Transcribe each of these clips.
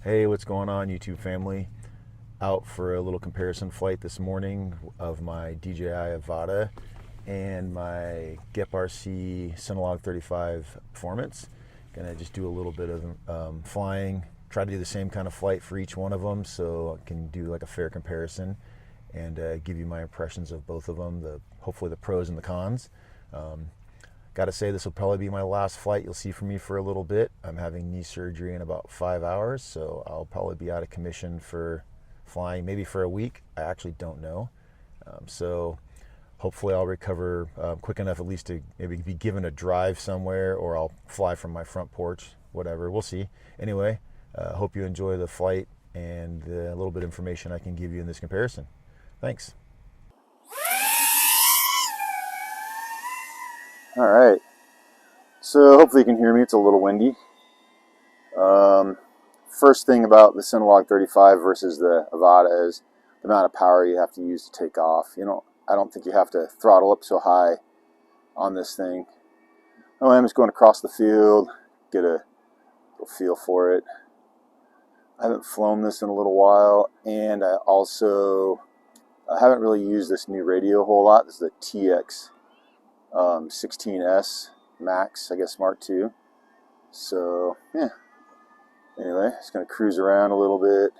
Hey, what's going on, YouTube family? Out for a little comparison flight this morning of my DJI Avata and my Geprc CineLog35 Performance. Gonna just do a little bit of flying, try to do the same kind of flight for each one of them so I can do like a fair comparison and give you my impressions of both of them, hopefully the pros and the cons. Got to say, this will probably be my last flight you'll see from me for a little bit. I'm having knee surgery in about 5 hours, so I'll probably be out of commission for flying, maybe for a week. I actually don't know. So hopefully I'll recover quick enough at least to maybe be given a drive somewhere, or I'll fly from my front porch, whatever. We'll see. Anyway, hope you enjoy the flight and a little bit of information I can give you in this comparison. Thanks. All right, so hopefully you can hear me. It's a little windy. First thing about the CineLog35 versus the Avata is the amount of power you have to use to take off. I don't think you have to throttle up so high on this thing. Oh, I'm just going across the field, get a little feel for it. I haven't flown this in a little while, and I haven't really used this new radio a whole lot. This is the TX 16S Max, I guess, Mark II. So yeah, anyway, just gonna cruise around a little bit,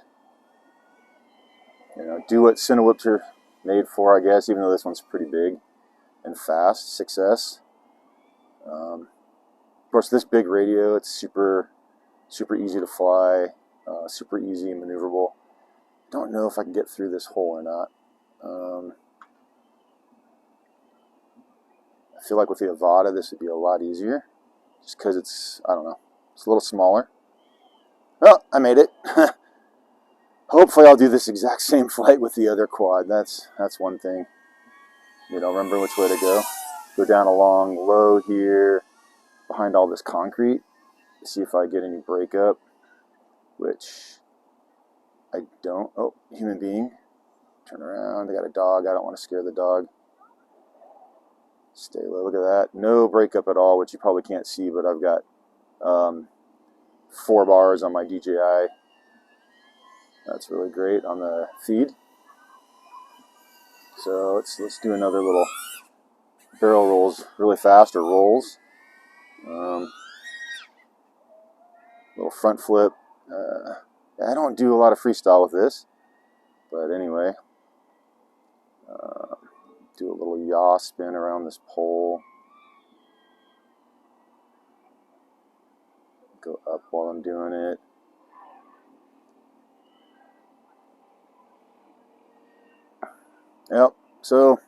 do what CineWhips are made for, I guess, even though this one's pretty big and fast. 6S. Of course, this big radio, it's super easy to fly, super easy and maneuverable. Don't know if I can get through this hole or not. I feel like with the Avata this would be a lot easier, just because it's, I don't know, it's a little smaller. Well, I made it. Hopefully I'll do this exact same flight with the other quad. That's one thing. Remember which way to go. Go down along low here, behind all this concrete, to see if I get any breakup, which I don't. Oh, human being. Turn around. I got a dog. I don't want to scare the dog. Stay low. Look at that. No breakup at all, which you probably can't see, but I've got 4 bars on my DJI. That's really great on the feed. So let's do another little barrel rolls really fast, or rolls. Little front flip. I don't do a lot of freestyle with this, but anyway. Do a little yaw spin around this pole. Go up while I'm doing it. Yep, so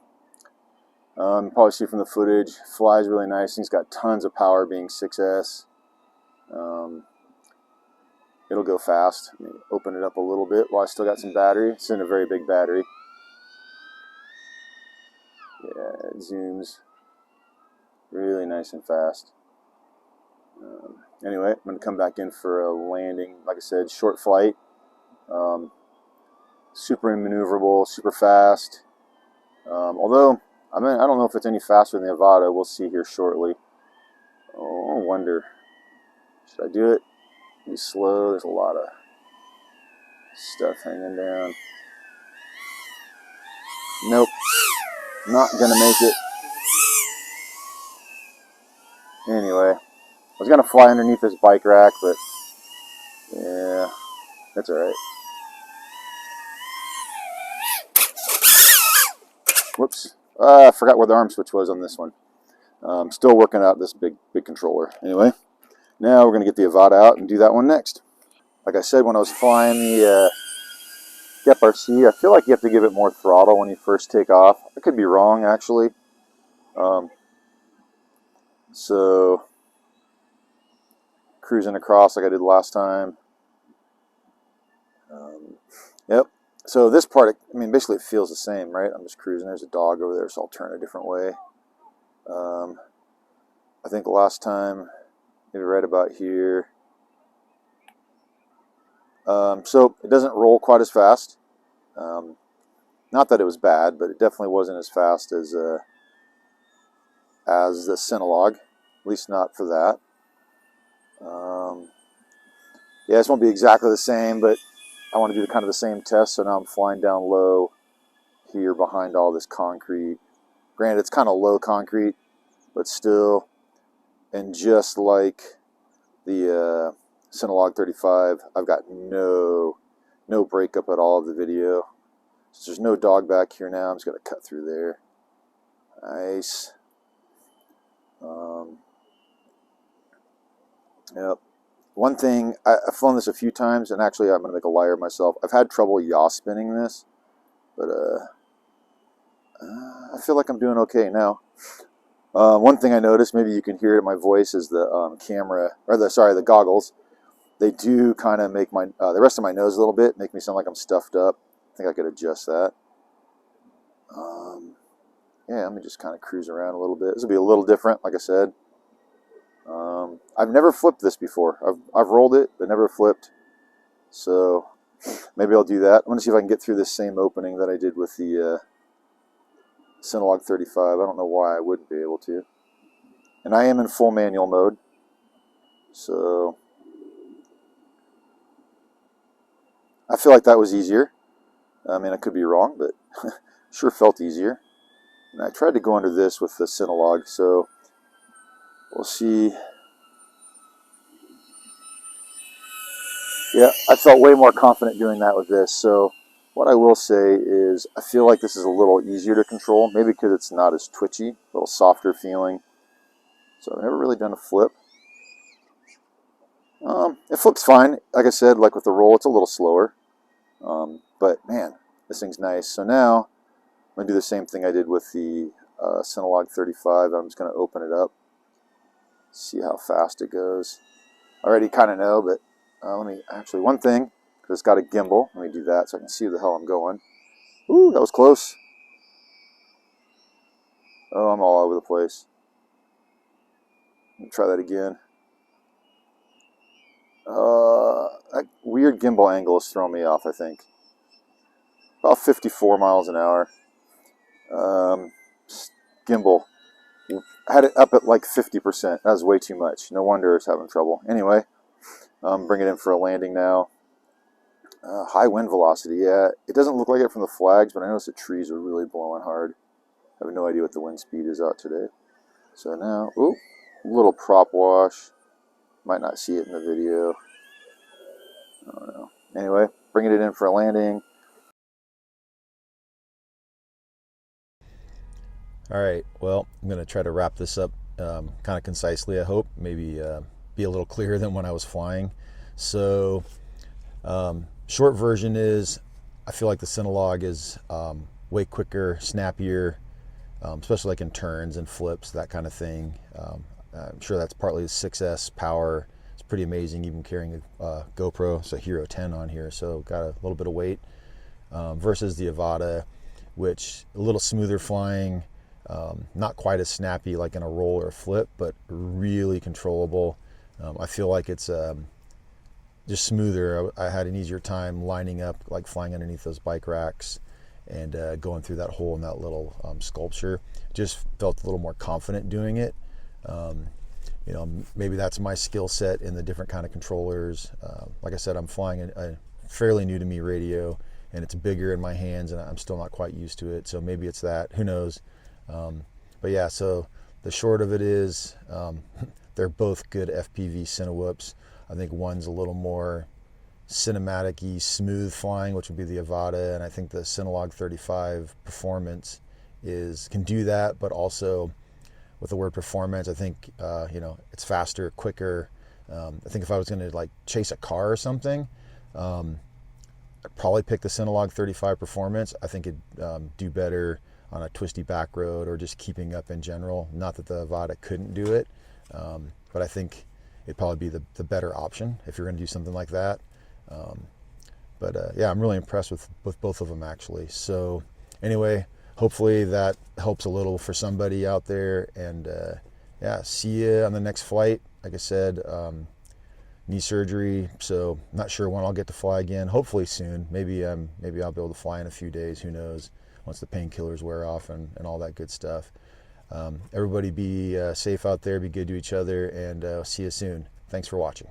you probably see from the footage, flies really nice. It's got tons of power, being 6S. It'll go fast. Let me open it up a little bit while I still got some battery. It's in a very big battery. Yeah, it zooms really nice and fast. Anyway, I'm going to come back in for a landing. Like I said, short flight. Super maneuverable, super fast. Although, I don't know if it's any faster than the Avata. We'll see here shortly. Oh, I wonder. Should I do it? Be slow. There's a lot of stuff hanging down. Nope. Not gonna make it. Anyway, I was gonna fly underneath this bike rack, but yeah, that's alright. Whoops. I forgot where the arm switch was on this one. Still working out this big controller. Anyway, now we're gonna get the Avata out and do that one next. Like I said, when I was flying the Geprc, I feel like you have to give it more throttle when you first take off. I could be wrong, actually. So, cruising across like I did last time. Yep. So this part, basically it feels the same, right? I'm just cruising. There's a dog over there, so I'll turn a different way. I think last time, maybe right about here. So it doesn't roll quite as fast. Not that it was bad, but it definitely wasn't as fast as the CineLog, at least not for that. Yeah, this won't be exactly the same, but I want to do kind of the same test. So now I'm flying down low here behind all this concrete. Granted, it's kind of low concrete, but still, and just like the CineLog35, I've got no breakup at all of the video. So there's no dog back here now. I'm just going to cut through there. Nice. Yep. One thing, I've flown this a few times, and actually I'm going to make a liar of myself. I've had trouble yaw spinning this, but I feel like I'm doing okay now. One thing I noticed, maybe you can hear it in my voice, is the camera, or the goggles. They do kind of make my the rest of my nose a little bit, make me sound like I'm stuffed up. I think I could adjust that. Yeah, let me just kind of cruise around a little bit. This will be a little different, like I said. I've never flipped this before. I've rolled it, but never flipped. So maybe I'll do that. I'm going to see if I can get through this same opening that I did with the CineLog35. I don't know why I wouldn't be able to. And I am in full manual mode. So I feel like that was easier. I mean, I could be wrong, but sure felt easier. And I tried to go under this with the CineLog, so we'll see. Yeah, I felt way more confident doing that with this. So what I will say is I feel like this is a little easier to control, maybe because it's not as twitchy, a little softer feeling. So I've never really done a flip. It flips fine. Like I said, like with the roll, it's a little slower. But man, this thing's nice. So now I'm going to do the same thing I did with the CineLog35. I'm just going to open it up, see how fast it goes. I already kind of know, but let me actually, one thing, because it's got a gimbal. Let me do that so I can see where the hell I'm going. Ooh, that was close. Oh, I'm all over the place. Let me try that again. That weird gimbal angle is throwing me off, I think. About 54 miles an hour. Gimbal. I had it up at like 50%. That was way too much. No wonder it's having trouble. Anyway, bring it in for a landing now. High wind velocity, yeah. It doesn't look like it from the flags, but I noticed the trees are really blowing hard. I have no idea what the wind speed is out today. So now, ooh, a little prop wash. Might not see it in the video. I don't know. Anyway, bringing it in for a landing. All right, well, I'm going to try to wrap this up kind of concisely, I hope. Maybe be a little clearer than when I was flying. So, short version is, I feel like the CineLog is way quicker, snappier, especially like in turns and flips, that kind of thing. I'm sure that's partly the 6S power. It's pretty amazing, even carrying a GoPro, it's a Hero 10 on here, so got a little bit of weight. Versus the Avata, which a little smoother flying, not quite as snappy like in a roll or a flip, but really controllable. I feel like it's just smoother. I had an easier time lining up, like flying underneath those bike racks and going through that hole in that little sculpture. Just felt a little more confident doing it. You know, maybe that's my skill set in the different kind of controllers. Like I said, I'm flying a fairly new to me radio, and it's bigger in my hands, and I'm still not quite used to it. So maybe it's that. Who knows? But yeah, so the short of it is they're both good FPV Cinewhoops. I think one's a little more cinematic-y, smooth flying, which would be the Avata, and I think the CineLog35 Performance can do that, but also with the word performance, I think you know, it's faster, quicker. I think if I was going to like chase a car or something, I'd probably pick the CineLog35 Performance. I think it'd do better on a twisty back road or just keeping up in general. Not that the Avata couldn't do it, but I think it'd probably be the better option if you're going to do something like that. Yeah, I'm really impressed with both of them actually. So anyway, hopefully that helps a little for somebody out there. And yeah, see you on the next flight. Like I said, knee surgery, so not sure when I'll get to fly again. Hopefully soon. Maybe I'll be able to fly in a few days. Who knows? Once the painkillers wear off and all that good stuff. Everybody be safe out there. Be good to each other, and see you soon. Thanks for watching.